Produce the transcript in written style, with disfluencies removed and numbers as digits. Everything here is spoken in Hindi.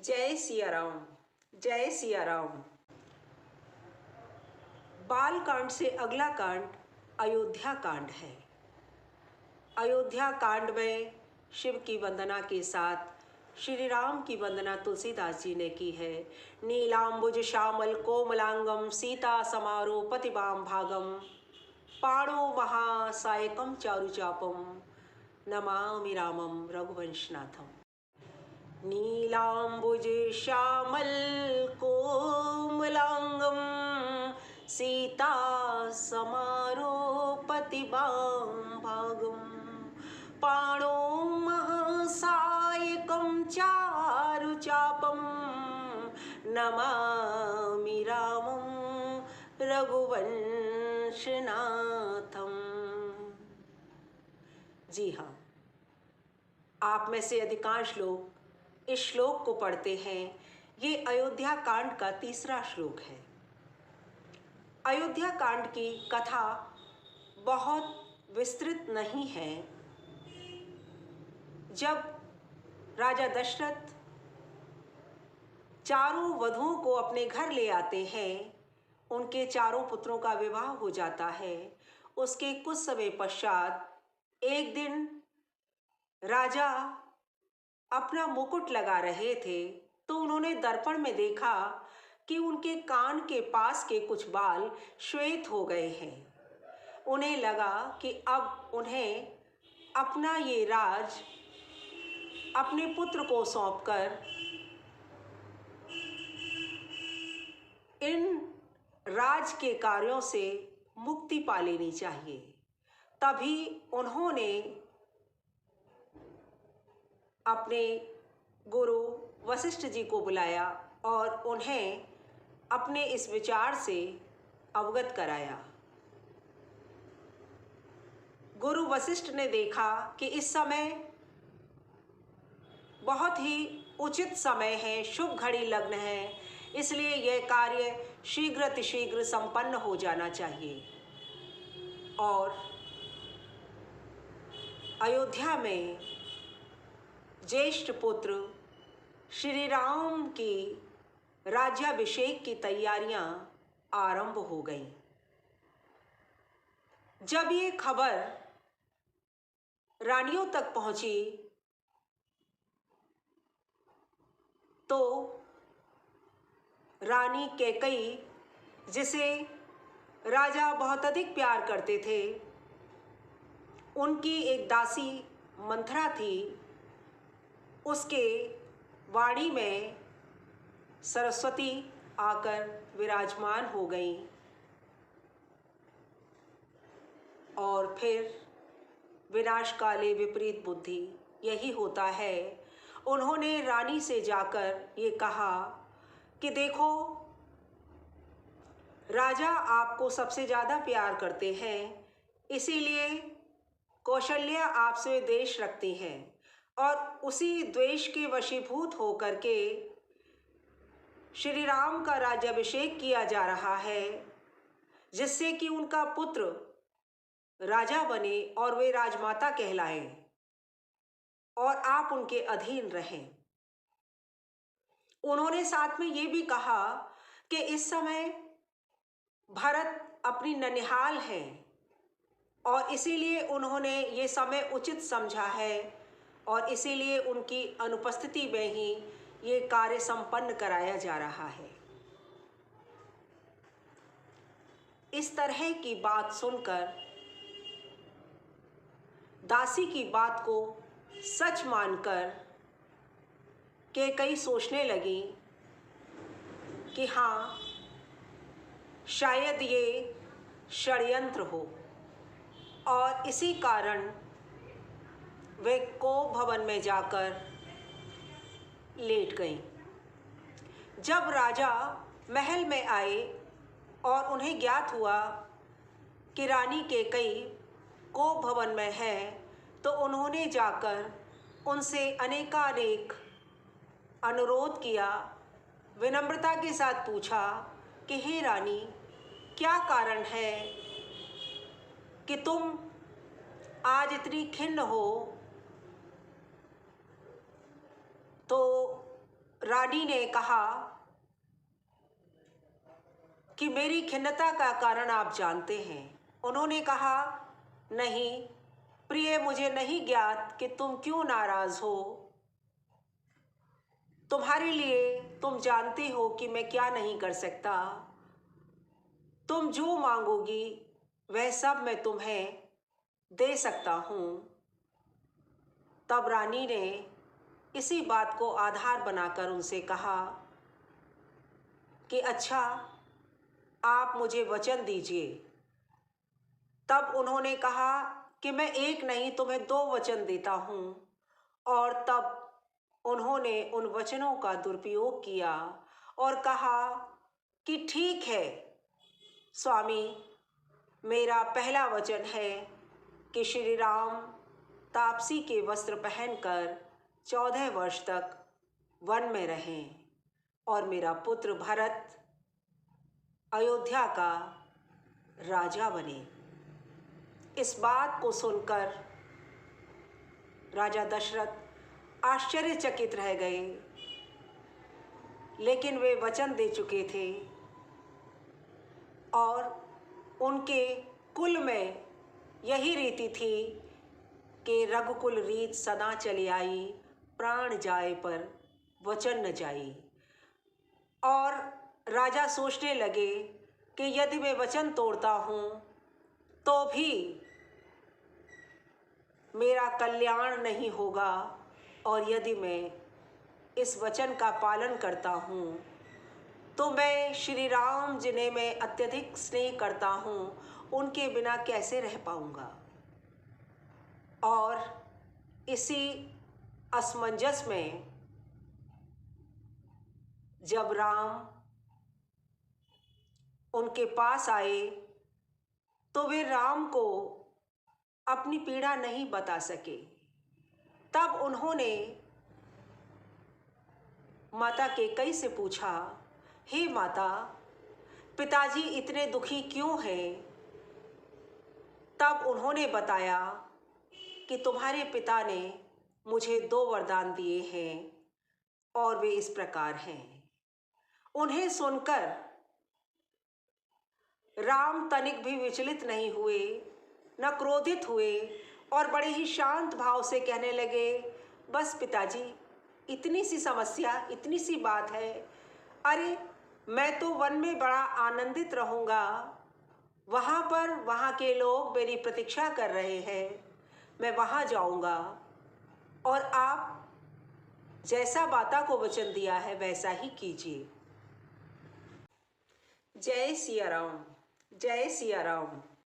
जय सिया राम। जय सिया राम। बाल कांड से अगला कांड अयोध्या कांड है। अयोध्या कांड में शिव की वंदना के साथ श्री राम की वंदना तुलसीदास जी ने की है। नीलांबुज श्यामल कोमलांगम सीता समारो पतिबाम भागम पाणो महासायकम चारुचापम नमामि रामम रघुवंशनाथम। नीलांबुज श्यामल कोमलांगम सीता समारो पतिबाम भागम पाणो महासायकम चारुचापम नमामि रामं रघुवंशनाथम। जी हाँ, आप में से अधिकांश लोग इस श्लोक को पढ़ते हैं। ये अयोध्या कांड का तीसरा श्लोक है। अयोध्या कांड की कथा बहुत विस्तृत नहीं है। जब राजा दशरथ चारों वधुओं को अपने घर ले आते हैं, उनके चारों पुत्रों का विवाह हो जाता है। उसके कुछ समय पश्चात एक दिन राजा अपना मुकुट लगा रहे थे तो उन्होंने दर्पण में देखा कि उनके कान के पास के कुछ बाल श्वेत हो गए हैं। उन्हें लगा कि अब उन्हें अपना ये राज अपने पुत्र को सौंपकर इन राज के कार्यों से मुक्ति पा लेनी चाहिए। तभी उन्होंने अपने गुरु वशिष्ठ जी को बुलाया और उन्हें अपने इस विचार से अवगत कराया। गुरु वशिष्ठ ने देखा कि इस समय बहुत ही उचित समय है, शुभ घड़ी लग्न है, इसलिए यह कार्य शीघ्र संपन्न हो जाना चाहिए। और अयोध्या में ज्येष्ठ पुत्र श्री राम की राज्याभिषेक की तैयारियां आरंभ हो गईं। जब ये खबर रानियों तक पहुंची तो रानी कैकेयी, जिसे राजा बहुत अधिक प्यार करते थे, उनकी एक दासी मंथरा थी। उसके वाणी में सरस्वती आकर विराजमान हो गईं और फिर विनाश काले विपरीत बुद्धि, यही होता है। उन्होंने रानी से जाकर ये कहा कि देखो, राजा आपको सबसे ज़्यादा प्यार करते हैं, इसीलिए कौशल्या आपसे द्वेष रखती हैं और उसी द्वेष के वशीभूत होकर के श्री राम का राज्याभिषेक किया जा रहा है, जिससे कि उनका पुत्र राजा बने और वे राजमाता कहलाएं और आप उनके अधीन रहें। उन्होंने साथ में ये भी कहा कि इस समय भरत अपनी ननिहाल हैं और इसीलिए उन्होंने ये समय उचित समझा है और इसीलिए उनकी अनुपस्थिति में ही ये कार्य संपन्न कराया जा रहा है। इस तरह की बात सुनकर दासी की बात को सच मानकर कैकेयी सोचने लगी कि हाँ, शायद ये षड्यंत्र हो, और इसी कारण वे कोप भवन में जाकर लेट गईं। जब राजा महल में आए और उन्हें ज्ञात हुआ कि रानी कैकेयी कोप भवन में है, तो उन्होंने जाकर उनसे अनेकानेक अनुरोध किया, विनम्रता के साथ पूछा कि हे रानी, क्या कारण है कि तुम आज इतनी खिन्न हो? तो रानी ने कहा कि मेरी खिन्नता का कारण आप जानते हैं। उन्होंने कहा, नहीं प्रिय, मुझे नहीं ज्ञात कि तुम क्यों नाराज हो। तुम्हारे लिए तुम जानते हो कि मैं क्या नहीं कर सकता। तुम जो मांगोगी वह सब मैं तुम्हें दे सकता हूँ। तब रानी ने इसी बात को आधार बनाकर उनसे कहा कि अच्छा, आप मुझे वचन दीजिए। तब उन्होंने कहा कि मैं एक नहीं तुम्हें 2 वचन देता हूँ। और तब उन्होंने उन वचनों का दुरुपयोग किया और कहा कि ठीक है स्वामी, मेरा पहला वचन है कि श्री राम तापसी के वस्त्र पहनकर 14 वर्ष तक वन में रहें और मेरा पुत्र भरत अयोध्या का राजा बने। इस बात को सुनकर राजा दशरथ आश्चर्यचकित रह गए, लेकिन वे वचन दे चुके थे और उनके कुल में यही रीति थी कि रघुकुल रीत सदा चली आई, प्राण जाए पर वचन न जाई। और राजा सोचने लगे कि यदि मैं वचन तोड़ता हूँ तो भी मेरा कल्याण नहीं होगा, और यदि मैं इस वचन का पालन करता हूँ तो मैं श्री राम, जिन्हें मैं अत्यधिक स्नेह करता हूँ, उनके बिना कैसे रह पाऊँगा। और इसी असमंजस में जब राम उनके पास आए तो वे राम को अपनी पीड़ा नहीं बता सके। तब उन्होंने माता कैकेयी से पूछा, हे माता, पिताजी इतने दुखी क्यों हैं? तब उन्होंने बताया कि तुम्हारे पिता ने मुझे 2 वरदान दिए हैं और वे इस प्रकार हैं। उन्हें सुनकर राम तनिक भी विचलित नहीं हुए, न क्रोधित हुए, और बड़े ही शांत भाव से कहने लगे, बस पिताजी, इतनी सी समस्या, इतनी सी बात है। अरे मैं तो वन में बड़ा आनंदित रहूँगा। वहाँ पर वहाँ के लोग मेरी प्रतीक्षा कर रहे हैं। मैं वहाँ जाऊँगा और आप जैसा माता को वचन दिया है वैसा ही कीजिए। जय सिया राम, जय सिया राम।